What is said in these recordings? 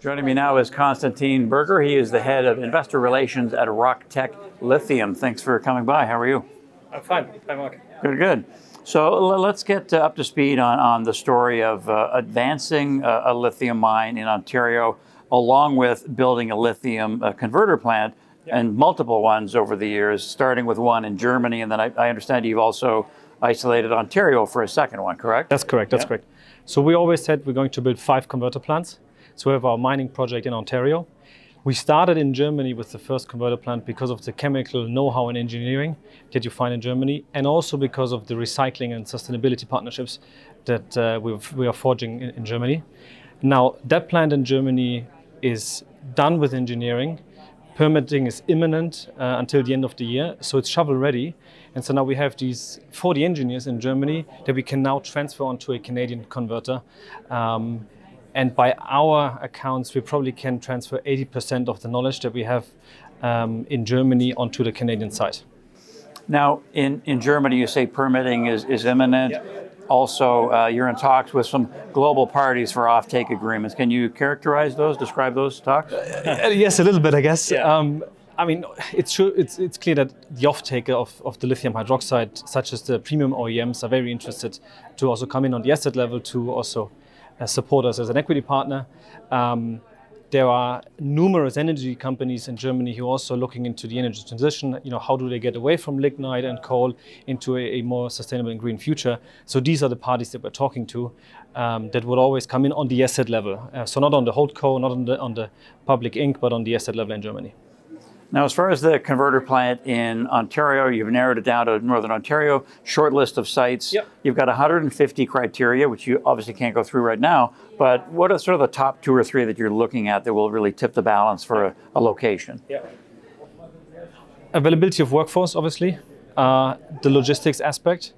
Joining me now is Konstantin Burger. He is the head of investor relations at Tech Lithium. Thanks for coming by. How are you? I'm fine. Hi, Mark. Good. So let's get up to speed on the story of advancing a lithium mine in Ontario, along with building a lithium converter plant, and multiple ones over the years, starting with one in Germany, and then I understand you've also isolated Ontario for a second one, correct? That's correct. Correct. So we always said we're going to build 5 converter plants. So we have our mining project in Ontario. We started in Germany with the first converter plant because of the chemical know-how and engineering that you find in Germany, and also because of the recycling and sustainability partnerships that we are forging in Germany. Now, that plant in Germany is done with engineering. Permitting is imminent until the end of the year, so it's shovel ready. And so now we have these 40 engineers in Germany that we can now transfer onto a Canadian converter. And by our accounts, we probably can transfer 80% of the knowledge that we have in Germany onto the Canadian site. Now, in Germany, you say permitting is imminent. Yeah. Also, you're in talks with some global parties for offtake agreements. Can you characterize those, describe those talks? Yes, a little bit, I guess. Yeah. I mean, it's clear that the offtaker of the lithium hydroxide, such as the premium OEMs, are very interested to also come in on the asset level to also support us as an equity partner. There are numerous energy companies in Germany who are also looking into the energy transition. You know, how do they get away from lignite and coal into a more sustainable and green future? So these are the parties that we're talking to that would always come in on the asset level. So not on the holdco, not on the public Inc., but on the asset level in Germany. Now, as far as the converter plant in Ontario, you've narrowed it down to Northern Ontario, short list of sites. Yep. You've got 150 criteria, which you obviously can't go through right now, but what are sort of the top 2 or 3 that you're looking at that will really tip the balance for a location? Yeah. Availability of workforce, obviously. The logistics aspect.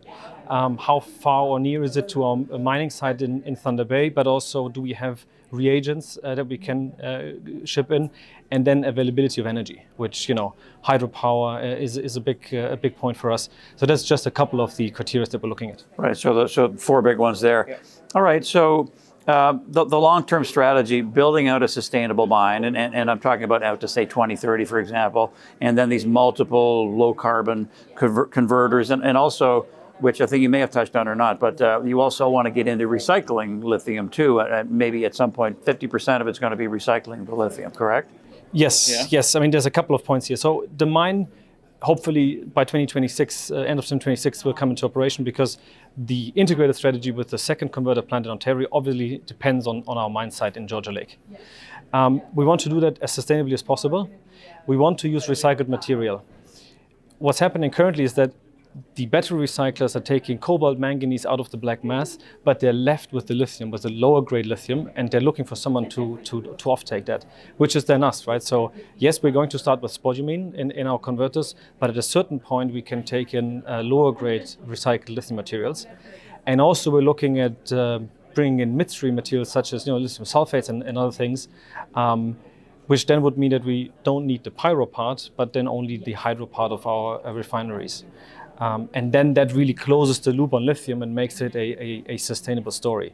How far or near is it to our mining site in Thunder Bay, but also do we have reagents that we can ship in, and then availability of energy, which, you know, hydropower is a big point for us. So that's just a couple of the criteria that we're looking at. Right, so 4 big ones there. Yeah. All right, so the long-term strategy, building out a sustainable mine, and I'm talking about out to say 2030, for example, and then these multiple low-carbon converters, and also, which I think you may have touched on or not, but you also want to get into recycling lithium too. Maybe at some point, 50% of it's going to be recycling the lithium, correct? Yes. I mean, there's a couple of points here. So the mine, hopefully by 2026, end of 2026, will come into operation, because the integrated strategy with the second converter plant in Ontario obviously depends on our mine site in Georgia Lake. We want to do that as sustainably as possible. We want to use recycled material. What's happening currently is that the battery recyclers are taking cobalt, manganese out of the black mass, but they're left with the lithium, with the lower grade lithium, and they're looking for someone to offtake that, which is then us, right? So yes, we're going to start with spodumene in our converters, but at a certain point we can take in lower grade recycled lithium materials. And also we're looking at bringing in midstream materials such as, lithium sulfates and other things, which then would mean that we don't need the pyro part, but then only the hydro part of our refineries. And then that really closes the loop on lithium and makes it a sustainable story.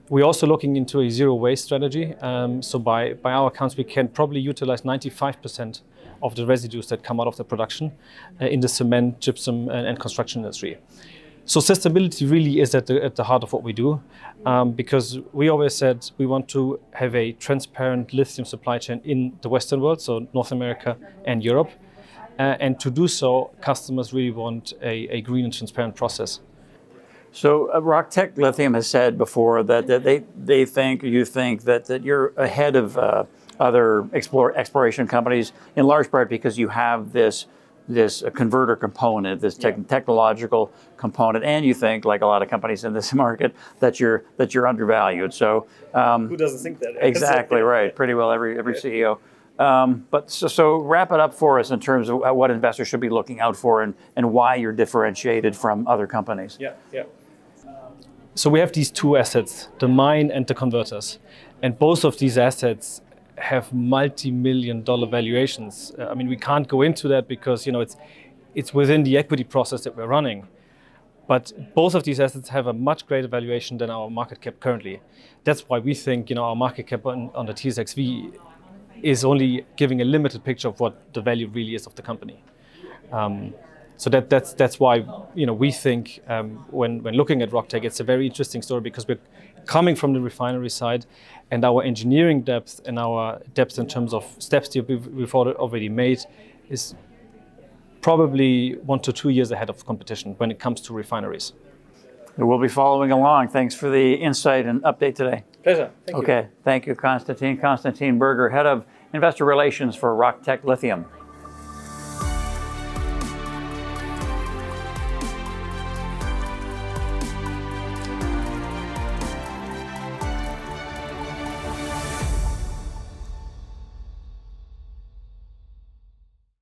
We're also looking into a zero waste strategy. So by our accounts, we can probably utilize 95% of the residues that come out of the production in the cement, gypsum, and construction industry. So sustainability really is at the heart of what we do, because we always said we want to have a transparent lithium supply chain in the Western world, so North America and Europe. And to do so, customers really want a green and transparent process. So Tech Lithium has said before that they think, you think that you're ahead of other exploration companies, in large part because you have this converter component, this technological component, and you think, like a lot of companies in this market, that you're undervalued. So who doesn't think that? Exactly right. Pretty well every CEO. But so wrap it up for us in terms of what investors should be looking out for and why you're differentiated from other companies. Yeah. So we have these 2 assets, the mine and the converters, and both of these assets have multi-million-dollar valuations. I mean, we can't go into that because it's within the equity process that we're running. But both of these assets have a much greater valuation than our market cap currently. That's why we think, our market cap on the TSXV is only giving a limited picture of what the value really is of the company. So that's why we think when looking at RockTech, it's a very interesting story, because we're coming from the refinery side, and our engineering depth and our depth in terms of steps that we've already made is probably 1 to 2 years ahead of competition when it comes to refineries. We'll be following along. Thanks for the insight and update today. Pleasure. Thank you. Okay, thank you, Konstantin. Konstantin Burger, Head of Investor Relations for RockTech Lithium.